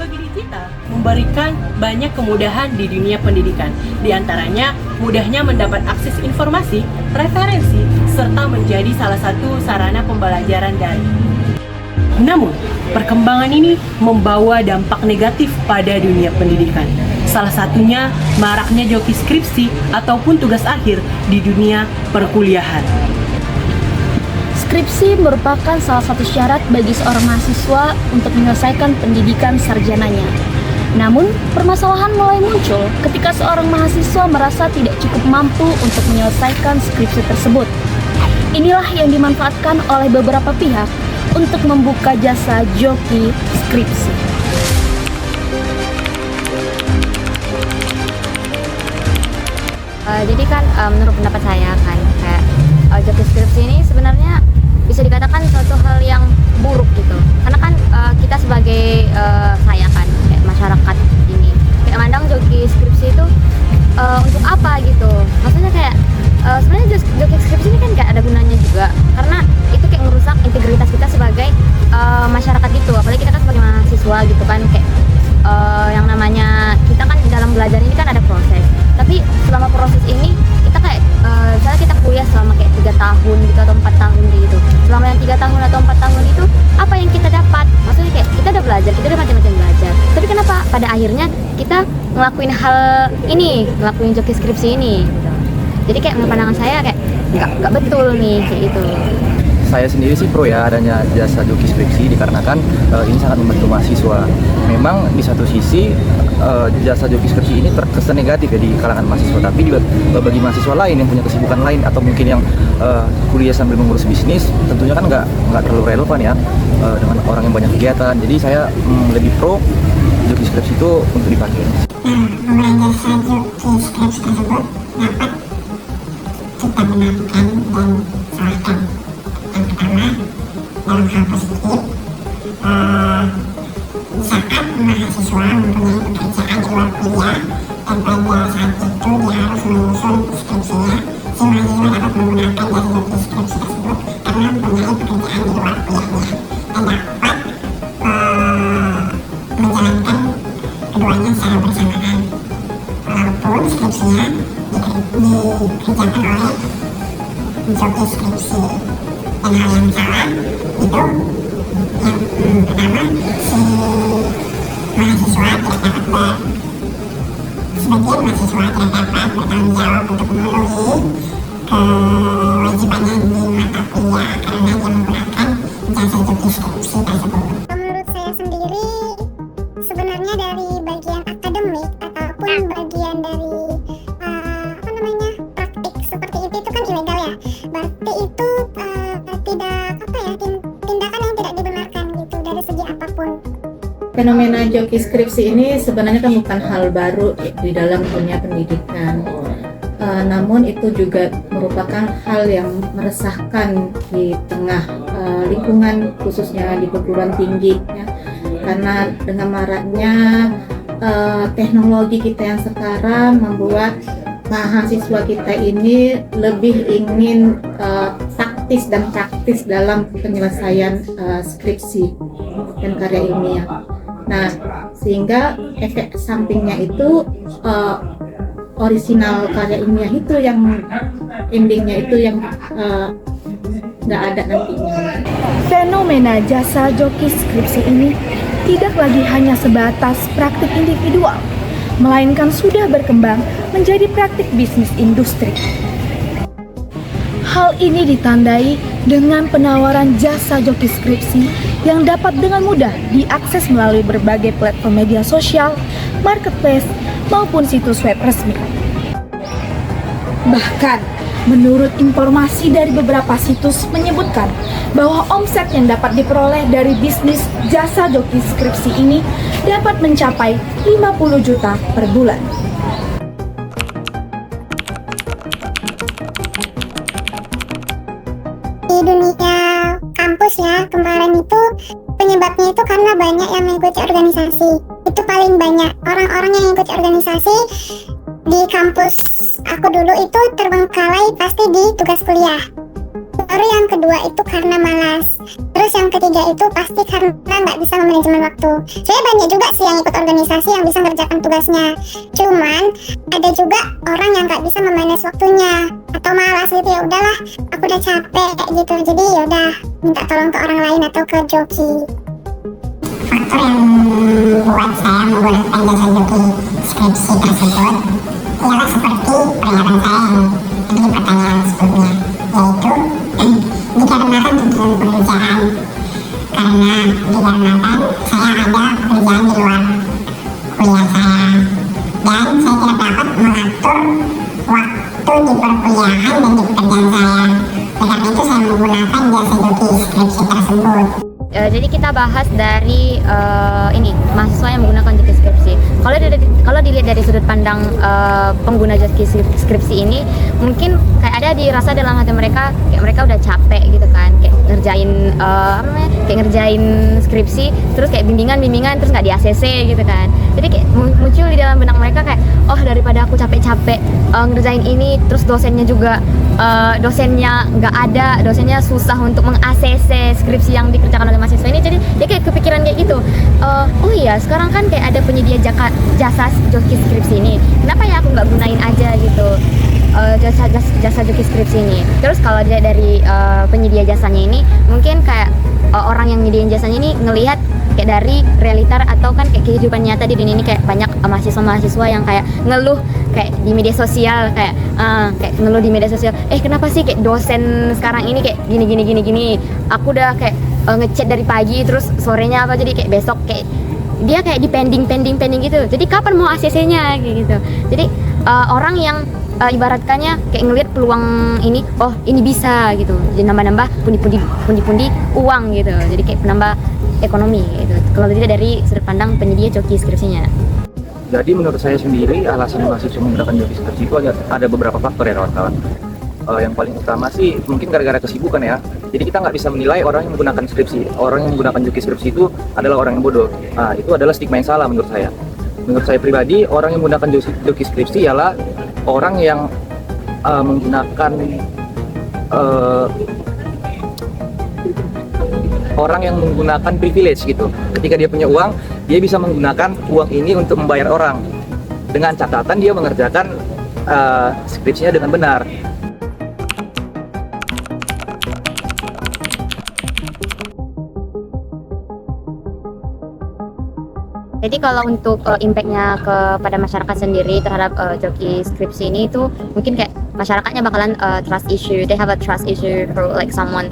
Teknologi digital memberikan banyak kemudahan di dunia pendidikan. Di antaranya, mudahnya mendapat akses informasi, referensi, serta menjadi salah satu sarana pembelajaran daring. Namun, perkembangan ini membawa dampak negatif pada dunia pendidikan. Salah satunya, maraknya joki skripsi ataupun tugas akhir di dunia perkuliahan. Skripsi merupakan salah satu syarat bagi seorang mahasiswa untuk menyelesaikan pendidikan sarjananya. Namun, permasalahan mulai muncul ketika seorang mahasiswa merasa tidak cukup mampu untuk menyelesaikan skripsi tersebut. Inilah yang dimanfaatkan oleh beberapa pihak untuk membuka jasa joki skripsi. Jadi kan menurut pendapat saya kan kayak joki skripsi ini sebenarnya bisa dikatakan suatu hal yang buruk gitu, karena kan kita sebagai saya kan kayak masyarakat ini kayak mandang joki skripsi itu untuk apa gitu. Maksudnya kayak sebenarnya joki skripsi ini kan gak ada gunanya juga, karena itu kayak merusak integritas kita sebagai masyarakat gitu. Apalagi kita kan sebagai mahasiswa gitu kan, kayak yang namanya kita kan dalam belajar ini kan ada proses, tapi selama proses ini kita kayak misalnya kita kuliah selama kayak 3 tahun gitu atau 4 tahun gitu. Selama yang 3 tahun atau 4 tahun itu apa yang kita dapat? Maksudnya kayak kita udah belajar, kita udah macam-macam belajar, tapi kenapa pada akhirnya kita ngelakuin hal ini, ngelakuin joki skripsi ini gitu. Jadi kayak menurut pandangan saya kayak nggak betul nih kayak gitu. Saya sendiri sih pro ya adanya jasa joki skripsi, dikarenakan ini sangat membantu mahasiswa. Memang di satu sisi jasa joki skripsi ini terkesan negatif ya di kalangan mahasiswa, tapi juga bagi mahasiswa lain yang punya kesibukan lain atau mungkin yang kuliah sambil mengurus bisnis, tentunya kan nggak terlalu relevan ya dengan orang yang banyak kegiatan. Jadi saya lebih pro joki skripsi itu untuk dipakai. Penggunaan jasa joki skripsi tersebut dapat kita benarkan dan salahkan. Yang pertama, dalam hal positif, saat mahasiswa mempunyai pekerjaan di luar kuliah dan pada saat itu dia harus menyusun skripsinya, si mahasiswa dapat menggunakan jasa joki skripsi tersebut karena mempunyai pekerjaan di luar kuliahnya dan dapat menjalankan keduanya secara bersamaan, walaupun skripsinya dikerjakan oleh joki skripsi. Dan hal yang salah itu yang pertama, si mahasiswa tidak dapat sebagian mahasiswa tidak dapat bertanggung jawab untuk memenuhi kewajibannya di mata kuliah karena dia menggunakan jasa joki skripsi tersebut. Menurut saya sendiri, sebenarnya dari bagian akademik ataupun bagian dari praktik seperti itu kan ilegal ya. Berarti itu tindakan yang tidak dibenarkan gitu dari segi apapun. Fenomena joki skripsi ini sebenarnya kan bukan hal baru di dalam dunia pendidikan. Namun itu juga merupakan hal yang meresahkan di tengah lingkungan, khususnya di perguruan tinggi ya. Karena dengan maraknya teknologi kita yang sekarang membuat mahasiswa kita ini lebih ingin taktis dan praktis dalam penyelesaian skripsi dan karya ilmiah. Nah, sehingga efek sampingnya itu orisinal karya ilmiah itu yang endingnya itu yang nggak ada nantinya. Fenomena jasa joki skripsi ini tidak lagi hanya sebatas praktik individual, melainkan sudah berkembang menjadi praktik bisnis industri. Hal ini ditandai dengan penawaran jasa joki skripsi yang dapat dengan mudah diakses melalui berbagai platform media sosial, marketplace, maupun situs web resmi. Bahkan, menurut informasi dari beberapa situs menyebutkan bahwa omset yang dapat diperoleh dari bisnis jasa joki skripsi ini dapat mencapai 50 juta per bulan. Di dunia kampus ya, kemarin itu penyebabnya itu karena banyak yang mengikuti organisasi. Itu paling banyak orang-orang yang mengikuti organisasi di kampus aku dulu itu terbengkalai pasti di tugas kuliah. Baru yang kedua itu karena malas. Terus yang ketiga itu pasti karena nggak bisa memanajemen waktu. Sebenarnya banyak juga sih yang ikut organisasi yang bisa mengerjakan tugasnya. Cuman ada juga orang yang nggak bisa memanage waktunya atau malas gitu, ya udahlah, aku udah capek gitu. Jadi ya udah minta tolong ke orang lain atau ke joki. Faktor yang membuat saya menggunakan jasa joki skripsi tersebut ialah seperti pernyataan saya yang di pertanyaan sebelumnya, yaitu dikarenakan tuntutan pekerjaan. Karena dikarenakan saya ada pekerjaan di luar kuliah saya, dan saya tidak dapat mengatur waktu di perkuliahan dan di pekerjaan saya. Oleh karena itu saya menggunakan jasa joki skripsi tersebut. Jadi kita bahas dari ini mahasiswa yang menggunakan joki skripsi. Kalau dilihat dari sudut pandang pengguna joki skripsi ini, mungkin kayak ada dirasa dalam hati mereka kayak mereka udah capek gitu kan, kayak ngerjain skripsi, terus kayak bimbingan terus nggak di ACC gitu kan. Jadi kayak muncul di dalam benak mereka kayak, oh daripada aku capek-capek ngerjain ini, terus dosennya juga dosennya nggak ada, dosennya susah untuk meng-ACC skripsi yang dikerjakan oleh mahasiswa ini. Jadi dia kayak kepikiran kayak gitu, oh iya sekarang kan kayak ada penyedia jasa joki skripsi ini, kenapa ya aku nggak gunain aja gitu jasa joki skripsi ini. Terus kalau dia dari penyedia jasanya ini, mungkin kayak orang yang nyediain jasanya ini ngelihat kayak dari realita atau kan kayak kehidupan nyata di dunia ini, kayak banyak mahasiswa yang kayak ngeluh kayak di media sosial, kayak ngeluh di media sosial, kenapa sih kayak dosen sekarang ini kayak gini, aku udah kayak ngechat dari pagi terus sorenya apa, jadi kayak besok kayak dia kayak di pending gitu, jadi kapan mau ACC-nya kayak gitu. Jadi orang yang ibaratkannya kayak ngelihat peluang ini, oh ini bisa gitu, jadi nambah pundi-pundi uang gitu, jadi kayak penambah ekonomi gitu, kalau tidak dari sudut pandang penyedia joki skripsinya. Jadi menurut saya sendiri alasan mahasiswa menggunakan joki skripsi itu ada beberapa faktor ya kawan-kawan. Yang paling utama sih mungkin gara-gara kesibukan ya. Jadi kita nggak bisa menilai orang yang menggunakan skripsi, orang yang menggunakan joki skripsi itu adalah orang yang bodoh. Nah, itu adalah stigma yang salah menurut saya. Menurut saya pribadi, orang yang menggunakan joki skripsi ialah orang yang menggunakan orang yang menggunakan privilege gitu. Ketika dia punya uang, dia bisa menggunakan uang ini untuk membayar orang, dengan catatan dia mengerjakan skripsinya dengan benar. Jadi kalau untuk impact-nya kepada masyarakat sendiri terhadap joki skripsi ini itu mungkin kayak masyarakatnya bakalan trust issue. They have a trust issue for like someone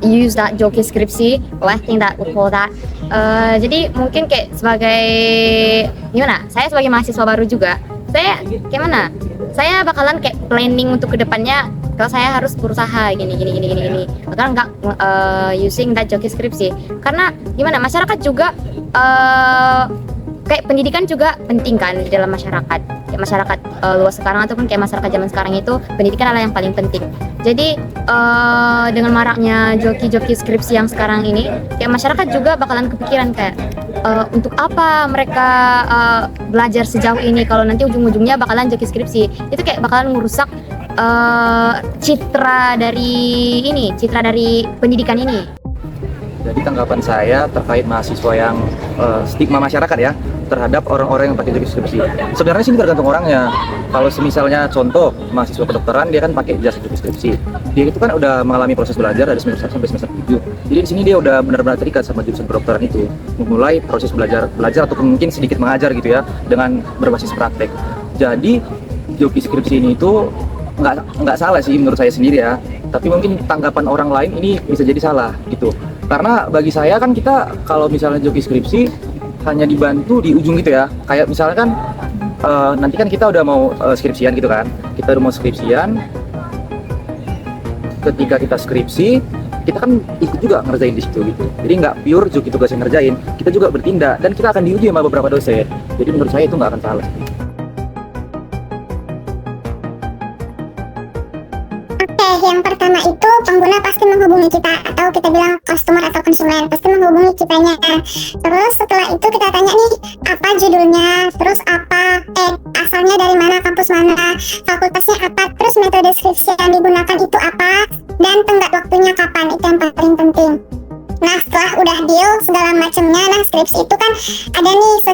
use that joki skripsi. Oh, I think that we call that. Jadi mungkin kayak sebagai gimana? Saya sebagai mahasiswa baru juga, saya gimana? Saya bakalan kayak planning untuk kedepannya. Kalau saya harus berusaha gini. Bahkan nggak using that joki skripsi. Karena gimana? Masyarakat juga kayak pendidikan juga penting kan di dalam masyarakat. Kayak masyarakat luas sekarang ataupun kayak masyarakat zaman sekarang itu pendidikan adalah yang paling penting. Jadi dengan maraknya joki-joki skripsi yang sekarang ini, kayak masyarakat juga bakalan kepikiran kayak untuk apa mereka belajar sejauh ini kalau nanti ujung-ujungnya bakalan joki skripsi. Itu kayak bakalan merusak citra dari pendidikan ini. Jadi tanggapan saya terkait mahasiswa yang stigma masyarakat ya terhadap orang-orang yang pakai joki skripsi. Sebenarnya sih tergantung orangnya. Kalau misalnya contoh mahasiswa kedokteran, dia kan pakai jasa joki skripsi. Dia itu kan udah mengalami proses belajar dari semester 1 sampai semester 7. Jadi di sini dia udah benar-benar terikat sama jurusan kedokteran itu. Memulai proses belajar ataupun mungkin sedikit mengajar gitu ya dengan berbasis praktek. Jadi joki skripsi ini itu nggak salah sih menurut saya sendiri ya. Tapi mungkin tanggapan orang lain ini bisa jadi salah gitu. Karena bagi saya kan kita kalau misalnya joki skripsi hanya dibantu di ujung gitu ya. Kayak misalnya kan nanti kan kita udah mau skripsian gitu kan. Kita udah mau skripsian. Ketika kita skripsi, kita kan ikut juga ngerjain di situ gitu. Jadi nggak pure joki tugas yang ngerjain. Kita juga bertindak dan kita akan diuji sama beberapa dosen. Jadi menurut saya itu nggak akan salah. Yang pertama itu pengguna pasti menghubungi kita, atau kita bilang customer atau konsumen pasti menghubungi kitanya. Terus setelah itu kita tanya nih apa judulnya, terus apa asalnya dari mana, kampus mana, fakultasnya apa, terus metode skripsi yang digunakan itu apa, dan tenggat waktu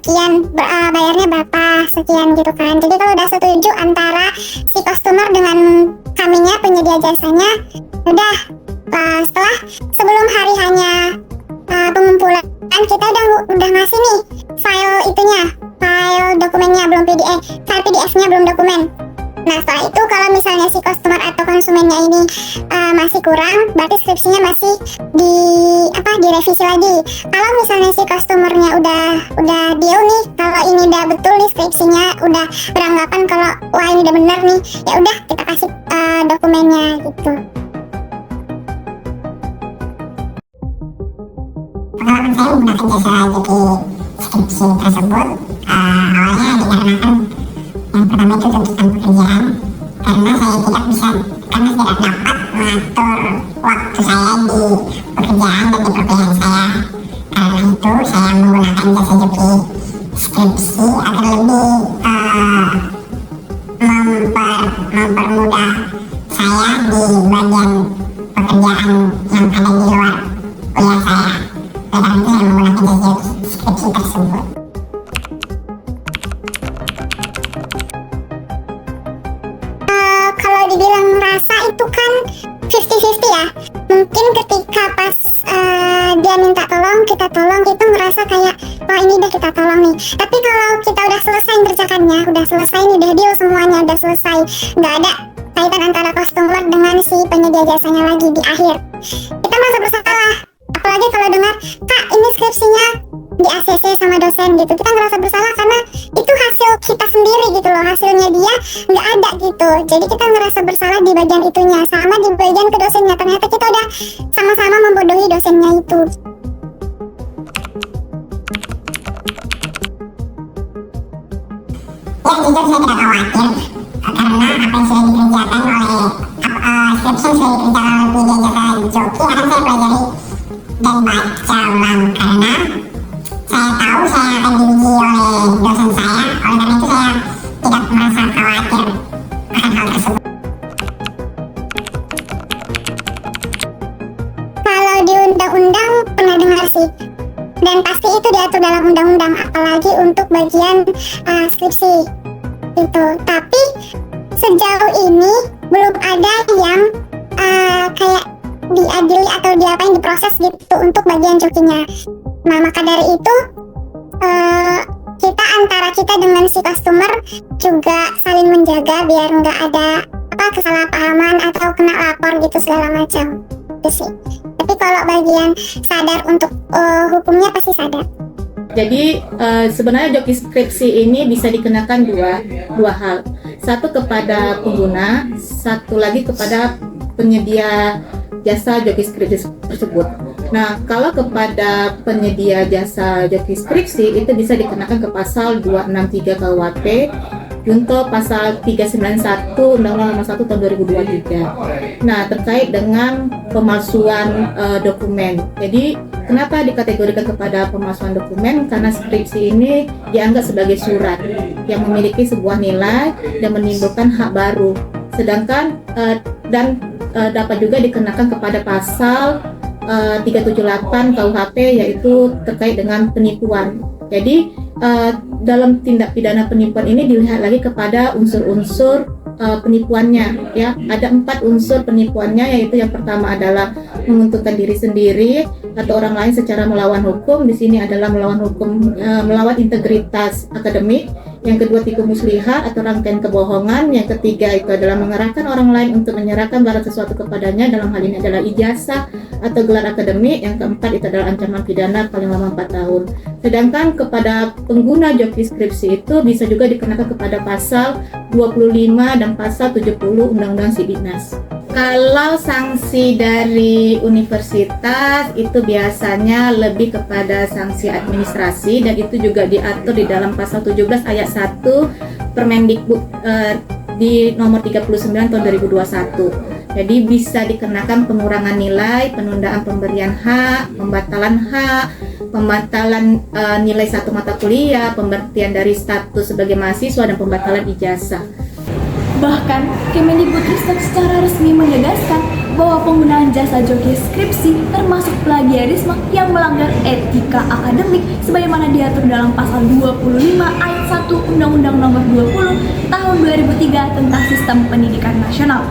sekian, bayarnya berapa sekian gitu kan. Jadi kalau udah setuju antara si customer dengan kaminya, penyedia jasanya, udah setelah sebelum hari hanya pengumpulan, kita udah ngasih nih file itunya, file dokumennya belum PDF, file PDF-nya belum dokumen. Nah setelah itu kalau misalnya si customer atau konsumennya ini masih kurang, berarti skripsinya masih direvisi lagi. Kalau misalnya si customernya udah deal nih, kalau ini udah betul nih skripsinya, udah beranggapan kalau wah ini udah benar nih, ya udah kita kasih dokumennya gitu. Pengalaman saya menggunakan jasa jadi skripsi tersebut awalnya dikarenakan yang pertama itu tuntutan pekerjaan, karena saya tidak dapat mengatur waktu saya di pekerjaan dan di perkuliahan saya. Karena itu saya menggunakan jasa juri skripsi agar lebih mempermudah saya di bagian pekerjaan yang ada di luar kuliah saya. Karena itu saya menggunakan jasa juri skripsi tersebut. Kalau dibilang rasa itu kan 50-50 ya. Mungkin ketika pas dia minta tolong, kita tolong, itu ngerasa kayak wah ini udah kita tolong nih. Tapi kalau kita udah selesai kerjakannya, udah selesai nih, udah deal semuanya, udah selesai, nggak ada kaitan antara customer dengan si penyedia jasanya lagi di akhir, kita merasa bersalah. Apalagi kalau dengar, kak ini skripsinya di ACC sama dosen gitu, kita ngerasa bersalah karena itu hasil kita sendiri gitu loh, hasilnya dia nggak ada gitu. Jadi kita ngerasa bersalah di bagian itunya, sama di bagian ke dosennya, ternyata kita udah sama-sama membodohi dosennya itu. Ya jujur saya tidak khawatir, karena apa yang sudah dikerjakan oleh skripsi yang sudah dikerjakan oleh jasa joki akan saya pelajari dan baca ulang, karena saya tahu saya akan diuji oleh dosen saya. Oleh karena itu saya tidak merasa khawatir akan hal tersebut. Kalau di undang-undang pernah dengar sih, dan pasti itu diatur dalam undang-undang, apalagi untuk bagian skripsi itu. Tapi sejauh ini belum ada yang kayak diadili atau diproses gitu untuk bagian jokinya. Nah maka dari itu antara kita dengan si customer juga saling menjaga biar nggak ada kesalahpahaman atau kena lapor gitu segala macam itu sih. Tapi kalau bagian sadar untuk hukumnya pasti sadar. Jadi sebenarnya joki skripsi ini bisa dikenakan dua hal. Satu kepada pengguna, satu lagi kepada penyedia jasa joki skripsi tersebut. Nah, kalau kepada penyedia jasa joki skripsi itu bisa dikenakan ke pasal 263 KUHP junto pasal 391 Undang-Undang Nomor 1 Tahun 2023. Nah, terkait dengan pemalsuan dokumen. Jadi, kenapa dikategorikan kepada pemalsuan dokumen? Karena skripsi ini dianggap sebagai surat yang memiliki sebuah nilai dan menimbulkan hak baru. Sedangkan dapat juga dikenakan kepada pasal 378 KUHP yaitu terkait dengan penipuan. Jadi dalam tindak pidana penipuan ini dilihat lagi kepada unsur-unsur penipuannya ya. Ada 4 unsur penipuannya, yaitu yang pertama adalah menguntungkan diri sendiri atau orang lain secara melawan hukum. Di sini adalah melawan hukum, melawan integritas akademik. Yang kedua, tipu muslihat atau rangkaian kebohongan. Yang ketiga itu adalah mengerahkan orang lain untuk menyerahkan barang sesuatu kepadanya, dalam hal ini adalah ijazah atau gelar akademik. Yang keempat itu adalah ancaman pidana paling lama 4 tahun. Sedangkan kepada pengguna joki skripsi itu bisa juga dikenakan kepada pasal 25 dan pasal 70 Undang-Undang Sidiknas. Kalau sanksi dari universitas itu biasanya lebih kepada sanksi administrasi, dan itu juga diatur di dalam pasal 17 ayat 1 Permendikbud di nomor 39 tahun 2021. Jadi bisa dikenakan pengurangan nilai, penundaan pemberian hak, pembatalan hak, pembatalan nilai satu mata kuliah, pemberhentian dari status sebagai mahasiswa, dan pembatalan ijazah. Bahkan, Kemendikbudristek secara resmi menegaskan bahwa penggunaan jasa joki skripsi termasuk plagiarisme yang melanggar etika akademik sebagaimana diatur dalam pasal 25 ayat 1 Undang-Undang Nomor 20 Tahun 2003 tentang Sistem Pendidikan Nasional,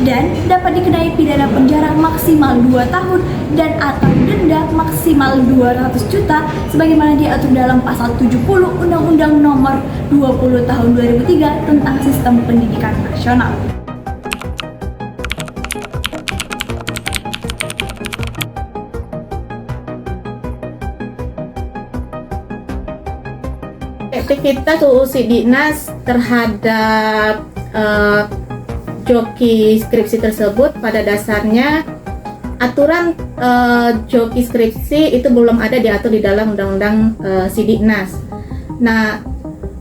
dan dapat dikenai pidana penjara maksimal 2 tahun dan atau denda maksimal 200 juta sebagaimana diatur dalam pasal 70 Undang-Undang Nomor 20 Tahun 2003 tentang Sistem Pendidikan Nasional. Aktivitas UU Sidiknas terhadap joki skripsi tersebut pada dasarnya aturan joki skripsi itu belum ada diatur di dalam Undang-Undang Sidiknas. Nah,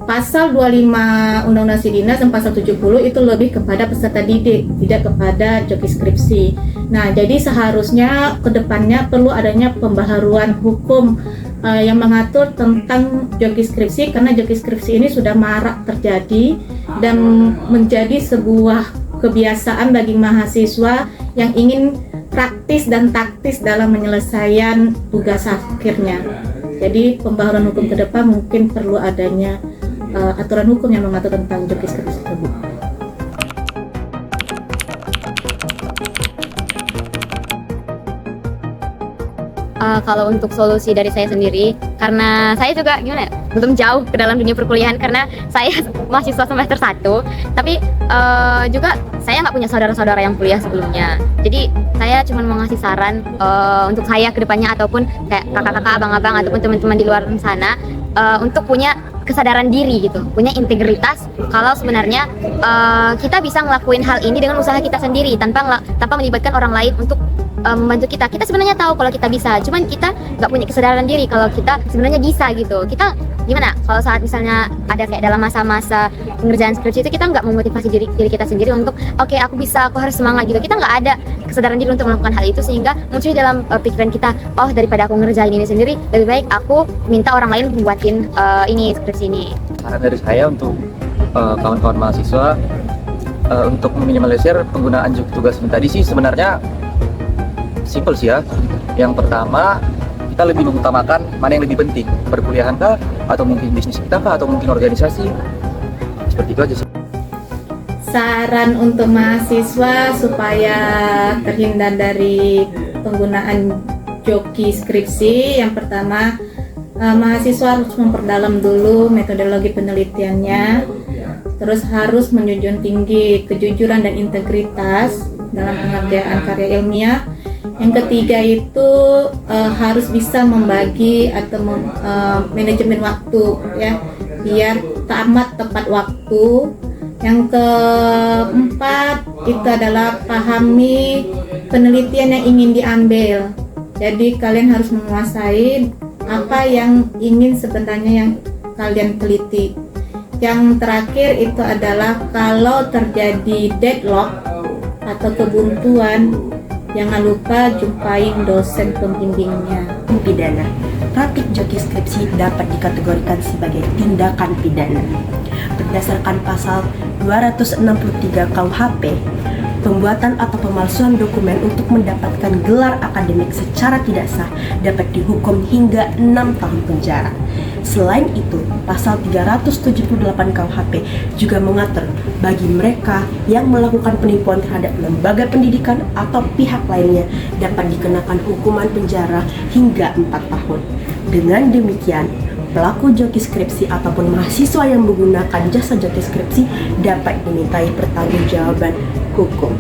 pasal 25 Undang-Undang Sidiknas dan pasal 70 itu lebih kepada peserta didik, tidak kepada joki skripsi. Nah, jadi seharusnya kedepannya perlu adanya pembaharuan hukum yang mengatur tentang joki skripsi, karena joki skripsi ini sudah marak terjadi dan menjadi sebuah kebiasaan bagi mahasiswa yang ingin praktis dan taktis dalam penyelesaian tugas akhirnya. Jadi pembaharuan hukum ke depan mungkin perlu adanya aturan hukum yang mengatur tentang joki skripsi tersebut. Kalau untuk solusi dari saya sendiri, karena saya juga gimana ya, belum jauh ke dalam dunia perkuliahan karena saya mahasiswa semester 1, tapi juga saya nggak punya saudara-saudara yang kuliah sebelumnya. Jadi saya cuma mau ngasih saran untuk saya ke depannya ataupun kayak kakak-kakak, abang-abang ataupun teman-teman di luar sana untuk punya kesadaran diri gitu, punya integritas kalau sebenarnya kita bisa ngelakuin hal ini dengan usaha kita sendiri tanpa melibatkan orang lain untuk membantu kita. Kita sebenarnya tahu kalau kita bisa, cuman kita nggak punya kesadaran diri kalau kita sebenarnya bisa gitu. Kita gimana kalau saat misalnya ada kayak dalam masa-masa pengerjaan skripsi itu kita nggak memotivasi diri kita sendiri untuk oke, aku bisa, aku harus semangat gitu. Kita nggak ada kesadaran diri untuk melakukan hal itu, sehingga muncul dalam pikiran kita, oh daripada aku ngerjain ini sendiri, lebih baik aku minta orang lain buatin ini skripsi ini. Saran dari saya untuk kawan-kawan mahasiswa untuk meminimalisir penggunaan tugas tadi sih sebenarnya simpel sih ya. Yang pertama, kita lebih mengutamakan mana yang lebih penting, perkuliahan kah, atau mungkin bisnis kita kah, atau mungkin organisasi. Seperti itu aja sih. Saran untuk mahasiswa supaya terhindar dari penggunaan joki skripsi, yang pertama mahasiswa harus memperdalam dulu metodologi penelitiannya, terus harus menjunjung tinggi kejujuran dan integritas dalam pengerjaan karya ilmiah. Yang ketiga itu harus bisa membagi atau manajemen waktu ya, biar tamat tepat waktu. Yang keempat itu adalah pahami penelitian yang ingin diambil. Jadi kalian harus menguasai apa yang ingin sebenarnya yang kalian teliti. Yang terakhir itu adalah kalau terjadi deadlock atau kebuntuan, jangan lupa jumpain dosen pembimbingnya. Pidana. Praktik joki skripsi dapat dikategorikan sebagai tindakan pidana. Berdasarkan pasal 263 KUHP, pembuatan atau pemalsuan dokumen untuk mendapatkan gelar akademik secara tidak sah dapat dihukum hingga 6 tahun penjara. Selain itu, pasal 378 KUHP juga mengatur bagi mereka yang melakukan penipuan terhadap lembaga pendidikan atau pihak lainnya dapat dikenakan hukuman penjara hingga 4 tahun. Dengan demikian, pelaku joki skripsi ataupun mahasiswa yang menggunakan jasa joki skripsi dapat dimintai pertanggungjawaban hukum.